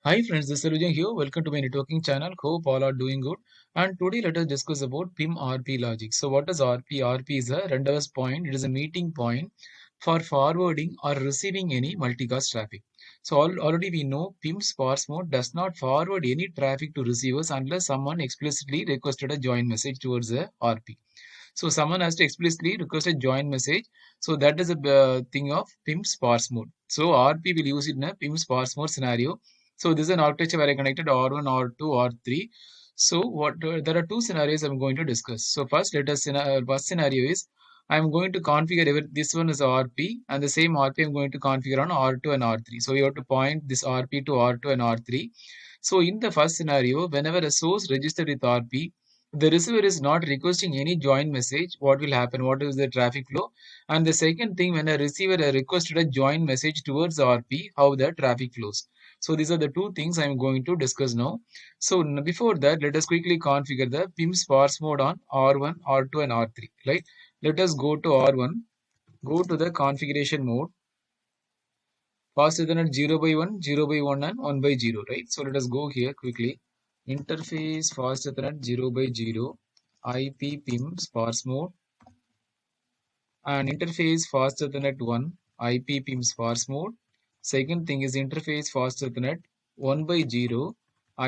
Hi friends, this is Rujan here. Welcome to my networking channel. Hope all are doing good. And today let us discuss about PIM RP logic. So what is RP? RP is a reverse point. It is a meeting point for forwarding or receiving any multicast traffic. So already we know PIM sparse mode does not forward any traffic to receivers unless someone explicitly requested a join message towards the RP. So someone has to explicitly request a join message. So that is a thing of PIM sparse mode. So RP will use it in a PIM sparse mode scenario. So this is an architecture where I connected R1, R2, R3. So there are two scenarios I'm going to discuss. So first, first scenario is I'm going to configure this one is RP and the same RP I'm going to configure on R2 and R3. So you have to point this RP to R2 and R3. So in the first scenario, whenever a source registered with RP, the receiver is not requesting any join message. What will happen? What is the traffic flow? And the second thing, when a receiver requested a join message towards RP, how the traffic flows. So these are the two things I'm going to discuss now. So before that, let us quickly configure the PIM sparse mode on R1, R2 and R3. Right? Let us go to R1, go to the configuration mode, fast Ethernet 0 by 1, 0 by 1 and 1 by 0. Right? So let us go here quickly. Interface fast Ethernet 0 by 0, IP PIM sparse mode, and interface fast Ethernet 1, IP PIM sparse mode. Second thing is interface fast Ethernet 1 by 0,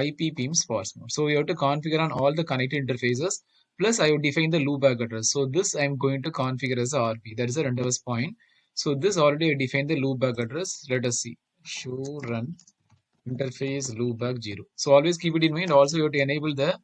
IP PIM sparse mode. So we have to configure on all the connected interfaces. Plus I would define the loopback address. So this I'm going to configure as a RP. That is a reverse point. So this already I defined the loopback address. Let us see. Show run interface loopback 0. So always keep it in mind. Also, you have to enable the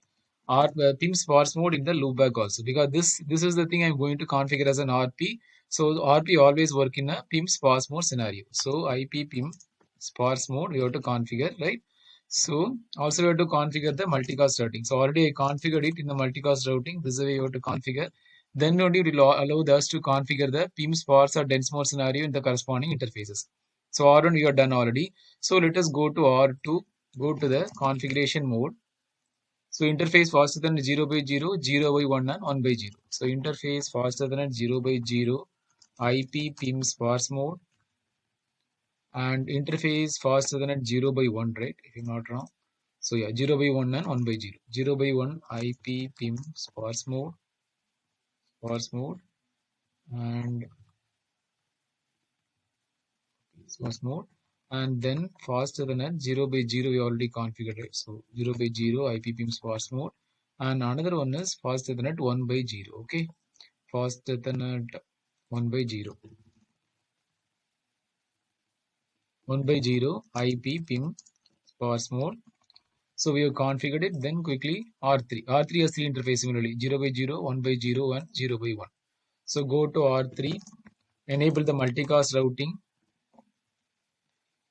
PIM sparse mode in the loopback also, because this is the thing I'm going to configure as an RP. So RP always work in a PIM sparse mode scenario. So IP PIM sparse mode we have to configure, right? So also we have to configure the multicast routing. So already I configured it in the multicast routing. This is the way you have to configure. Then only it will allow us to configure the PIM sparse or dense mode scenario in the corresponding interfaces. So R1 we are done already. So let us go to R2, go to the configuration mode. So interface faster than 0 by 0, 0 by 1 and 1 by 0. So interface faster than 0 by 0, IP PIM sparse mode, and interface faster than 0 by 1, right? If I'm not wrong. So yeah, 0 by 1 and 1 by 0. 0 by 1 IP PIM sparse mode, and sparse mode. And then faster than at 0 by 0 we already configured it. So 0 by 0 IP PIM sparse mode, and another one is faster than at 1 by 0. Okay, faster than at 1 by 0, 1 by 0 IP PIM sparse mode. So we have configured it. Then quickly R3. R3 has three interfaces similarly, 0 by 0, 1 by 0 and 0 by 1. So go to R3, enable the multicast routing.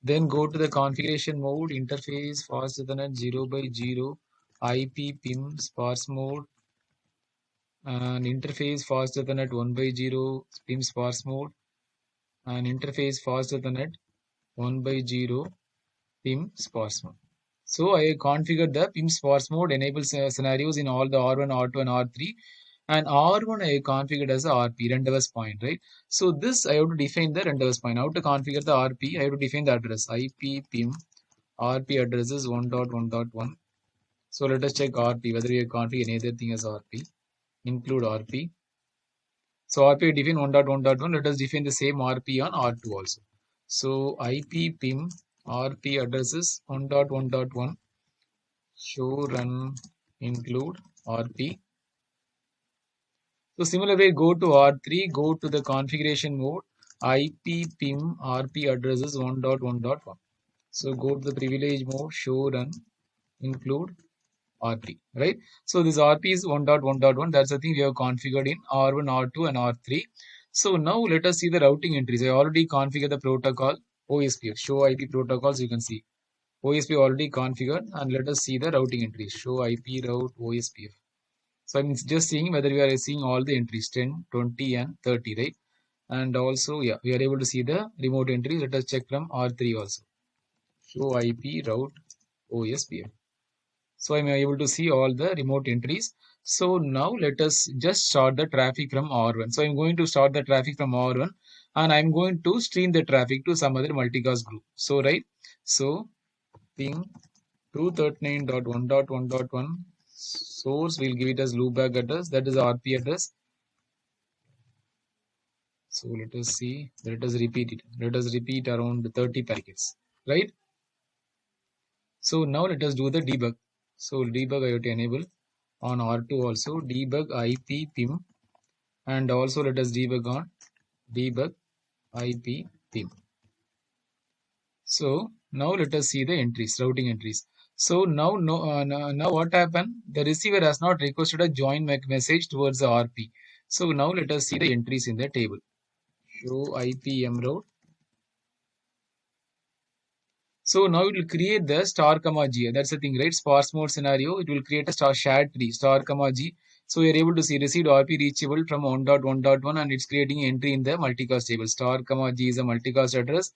Then go to the configuration mode, interface fast Ethernet 0 by 0, IP PIM sparse mode, and interface fast Ethernet 1 by 0, PIM sparse mode, and interface fast Ethernet 1 by 0, PIM sparse mode. So I configured the PIM sparse mode, enables scenarios in all the R1, R2 and R3. And R1 I configured as a RP, reverse point, right? So this I have to define the reverse point. How to configure the RP? I have to define the address. IP PIM RP address is 1.1.1. So let us check RP, whether we have configured any other thing as RP. Include RP. So RP define 1.1.1. Let us define the same RP on R2 also. So IP PIM RP address is 1.1.1. Show run include RP. So similarly, go to R3, go to the configuration mode, IP PIM RP address is 1.1.1. So go to the privilege mode, show run include RP, right? So this RP is 1.1.1. That's the thing we have configured in R1, R2 and R3. So now let us see the routing entries. I already configured the protocol OSPF, show IP protocols. You can see OSPF already configured, and let us see the routing entries. Show IP route OSPF. So I'm just seeing whether we are seeing all the entries 10, 20 and 30, right? And also, yeah, we are able to see the remote entries. Let us check from R3 also. Show IP route OSPF. So I'm able to see all the remote entries. So now let us just start the traffic from R1. So I'm going to start the traffic from R1, and I'm going to stream the traffic to some other multicast group. So right. So ping 239.1.1.1 source, will give it as loopback address, that is RP address. So let us see, let us repeat it. Let us repeat around 30 packets, right? So now let us do the debug. So debug IoT enable on R2 also, debug IP PIM, and also let us debug on debug IP PIM. So now let us see the entries, routing entries. So now, now what happened? The receiver has not requested a join message towards the RP. So now let us see the entries in the table. Show IP mroute. So now it will create the star comma G. That's the thing, right? Sparse mode scenario. It will create a star shared tree, star comma G. So we are able to see received RP reachable from 1.1.1 and it's creating entry in the multicast table. Star comma G is a multicast address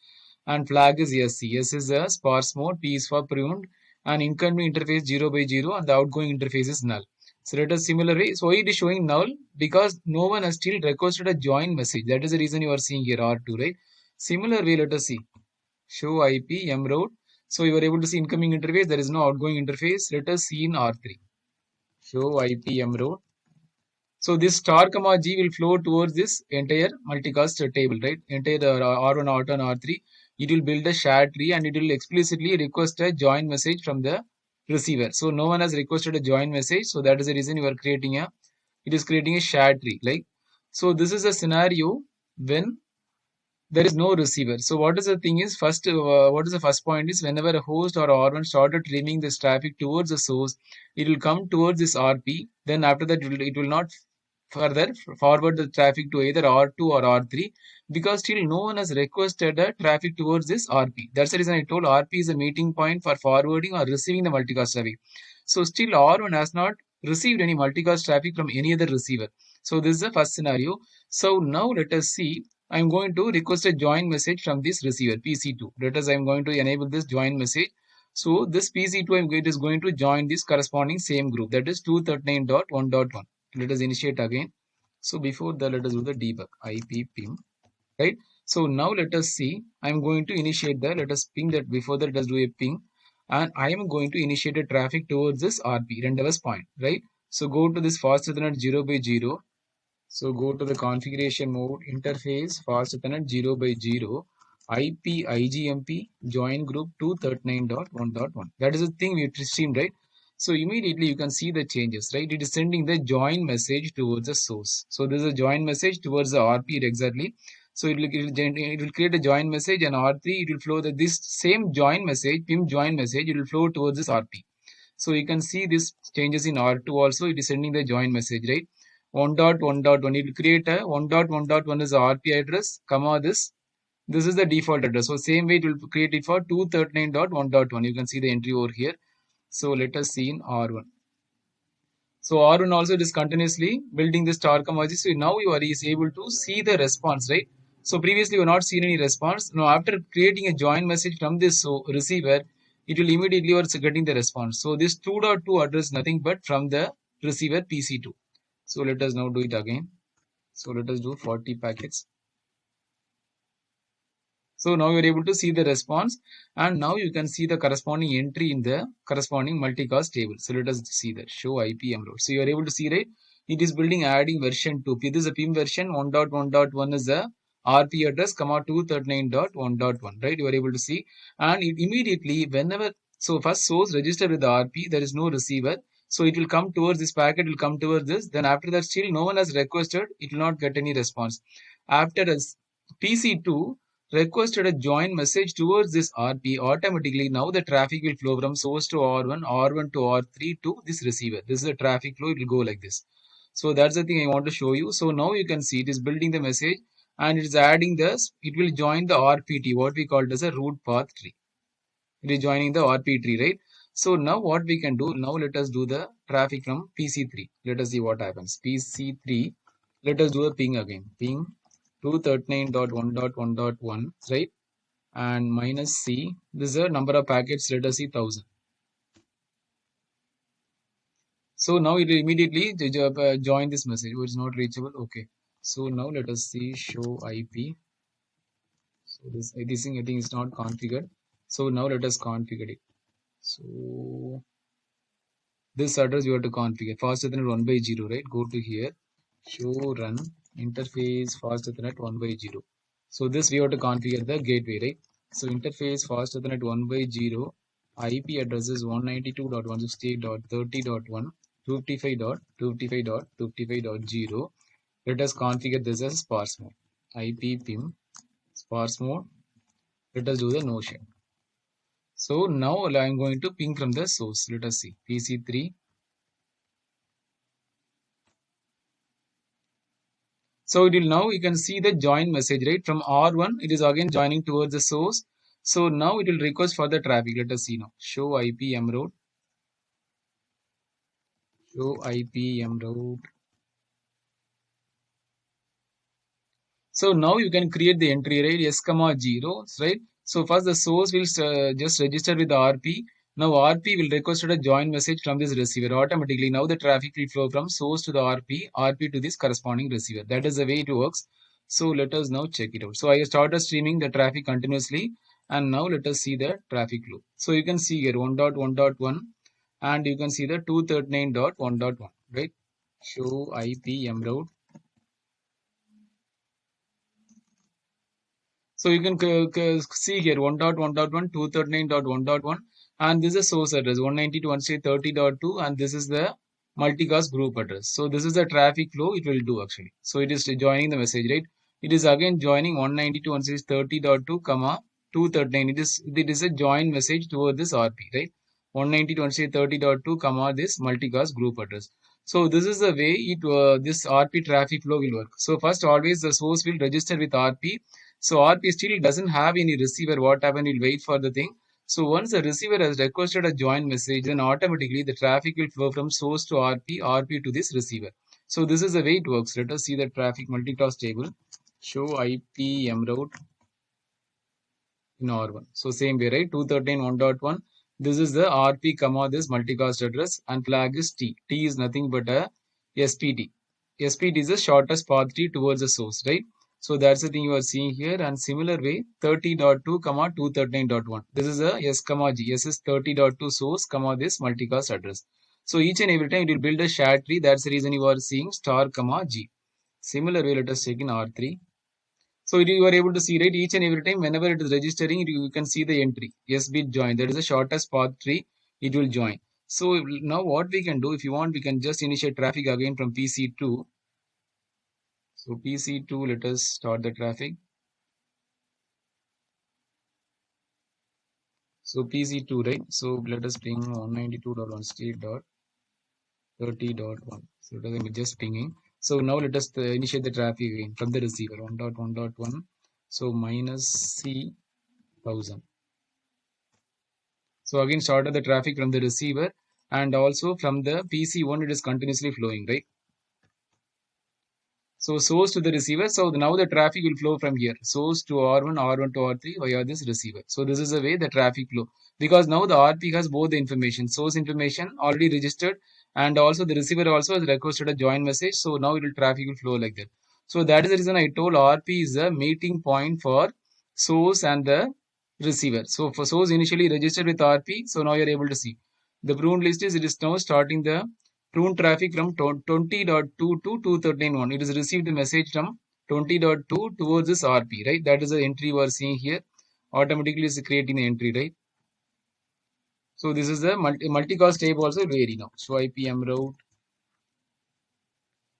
and flag is SC. S is a sparse mode, P is for pruned, and incoming interface 0 by 0 and the outgoing interface is null. So let us similarly, so it is showing null because no one has still requested a join message. That is the reason you are seeing here R2, right? Similar way, let us see. Show IP mroute. So you are able to see incoming interface. There is no outgoing interface. Let us see in R3. Show IP mroute. So this star comma G will flow towards this entire multicast table, right? Entire R1, R2, and R3. It will build a shared tree and it will explicitly request a join message from the receiver. So no one has requested a join message. So that is the reason you are creating a, it is creating a shared tree. Like, so this is a scenario when there is no receiver. So what is the thing is first, what is the first point is whenever a host or R1 started streaming this traffic towards the source, it will come towards this RP. Then after that, it will not further forward the traffic to either R2 or R3 because still no one has requested a traffic towards this RP. That's the reason I told RP is a meeting point for forwarding or receiving the multicast traffic. So still R1 has not received any multicast traffic from any other receiver. So this is the first scenario. So now let us see. I'm going to request a join message from this receiver PC2. Let us, I'm going to enable this join message. So this PC2 it is going to join this corresponding same group, that is 239.1.1. Let us initiate again. So before that, let us do the debug IP ping, right? So now let us see. I'm going to initiate that. Let us ping that. Before that, let us do a ping, and I am going to initiate a traffic towards this RP rendezvous point, right? So go to this fast Ethernet 0 by 0. So go to the configuration mode, interface, fast Ethernet 0 by 0, IP IGMP join group 239.1.1. That is the thing we streamed, right? So immediately you can see the changes, right? It is sending the join message towards the source. So this is a join message towards the RP exactly. So it will create a join message and R3 it will flow that this same join message, PIM join message, it will flow towards this RP. So you can see this changes in R2 also. It is sending the join message, right? 1.1.1, it will create a 1.1.1 is the RP address, comma this is the default address. So same way it will create it for 239.1.1. You can see the entry over here. So let us see in R1. So R1 also it is continuously building this star comma. So now you are is able to see the response, right? So previously you have not seen any response. Now after creating a join message from this receiver, it will immediately are getting the response. So this 2.2 address nothing but from the receiver PC2. So let us now do it again. So let us do 40 packets. So now you're able to see the response and now you can see the corresponding entry in the corresponding multicast table. So let us see that show IP mroute. So you're able to see, right? It is building adding version 2. This is a PIM version 1.1.1 is the RP address, comma 239.1.1, right? You are able to see and it immediately whenever, so first source register with the RP, there is no receiver. So it will come towards this packet, will come towards this. Then after that, still no one has requested, it will not get any response. After as PC2 requested a join message towards this RP, automatically now the traffic will flow from source to R1, R1 to R3 to this receiver. This is the traffic flow, it will go like this. So that's the thing I want to show you. So now you can see it is building the message and it is adding this, it will join the RPT, what we called as a root path tree. It is joining the RP tree, right? So now what we can do, now let us do the traffic from PC3. Let us see what happens. PC3, let us do a ping again. Ping 239.1.1.1, right? And minus C, this is the number of packets, let us see 1000. So now it will immediately join this message, which is not reachable. Okay. So now let us see show IP. So this thing I think is not configured. So now let us configure it. So this address you have to configure fast Ethernet 1 by 0, right? Go to here, show run interface fast Ethernet 1 by 0. So this we have to configure the gateway, right? So interface fast Ethernet 1 by 0, IP address is 192.168.30.1, 255.255.255.0. Let us configure this as sparse mode. IP PIM sparse mode. Let us do the no share. So now I am going to ping from the source. Let us see PC3. So it will now you can see the join message, right? From R1 it is again joining towards the source. So now it will request for the traffic. Let us see now. Show IP mroute. Show IP mroute. So now you can create the entry, right? S comma 0, right? So first the source will just register with the RP. Now RP will request a join message from this receiver automatically. Now the traffic will flow from source to the RP to this corresponding receiver. That is the way it works. So let us now check it out. So I started streaming the traffic continuously, and now let us see the traffic flow. So you can see here 1.1.1 and you can see the 239.1.1, right? Show IP mroute. So you can see here 1.1.1, 239.1.1, and this is the source address 192.168.30.2, and this is the multicast group address. So this is the traffic flow it will do actually. So it is joining the message, right? It is again joining 192.168.30.2, comma 239. It is a join message toward this RP, right? 192.168.30.2, comma this multicast group address. So this is the way this RP traffic flow will work. So first always the source will register with RP. So RP still doesn't have any receiver. What happen? We'll wait for the thing. So once the receiver has requested a join message, then automatically the traffic will flow from source to RP to this receiver. So this is the way it works. Let us see the traffic multicast table. Show IP mroute in R1. So same way, right? 213.1.1. This is the RP comma this multicast address, and flag is T. T is nothing but a SPT. SPT is the shortest path tree towards the source, right? So that's the thing you are seeing here. And similar way 30.2 comma 239.1. This is a S comma G. S is 30.2 source comma this multicast address. So each and every time it will build a shared tree. That's the reason you are seeing star comma G. Similar way, let us take in R3. So you are able to see, right, each and every time whenever it is registering, you can see the entry. S bit join. That is the shortest path tree. It will join. So now what we can do, if you want, we can just initiate traffic again from PC2. So PC2, let us start the traffic. So PC2, right? So let us ping 192.168.30.1. So let us just pinging. So now let us initiate the traffic again from the receiver 1.1.1. So minus C 1000. So again started the traffic from the receiver, and also from the PC1 it is continuously flowing, right? So source to the receiver. So now the traffic will flow from here. Source to R1, R1 to R3 via this receiver. So this is the way the traffic flow. Because now the RP has both the information. Source information already registered, and also the receiver also has requested a join message. So now it will traffic will flow like that. So that is the reason I told RP is a meeting point for source and the receiver. So for source initially registered with RP. So now you are able to see. The pruned list is it is now starting the prune traffic from 20.2 to 213.1. It is received a message from 20.2 towards this RP, right? That is the entry we are seeing here. Automatically is creating the entry, right? So this is the multicast table also vary now. So IP mroute.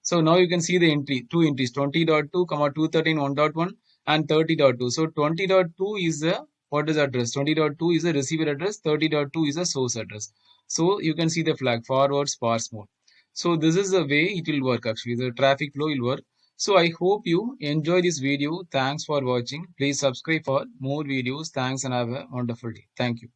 So now you can see the entry, two entries, 20.2, 213.1.1 and 30.2. So 20.2 is the what is address? 20.2 is the receiver address, 30.2 is the source address. So you can see the flag forward sparse mode. So this is the way it will work actually. The traffic flow will work. So I hope you enjoy this video. Thanks for watching. Please subscribe for more videos. Thanks and have a wonderful day. Thank you.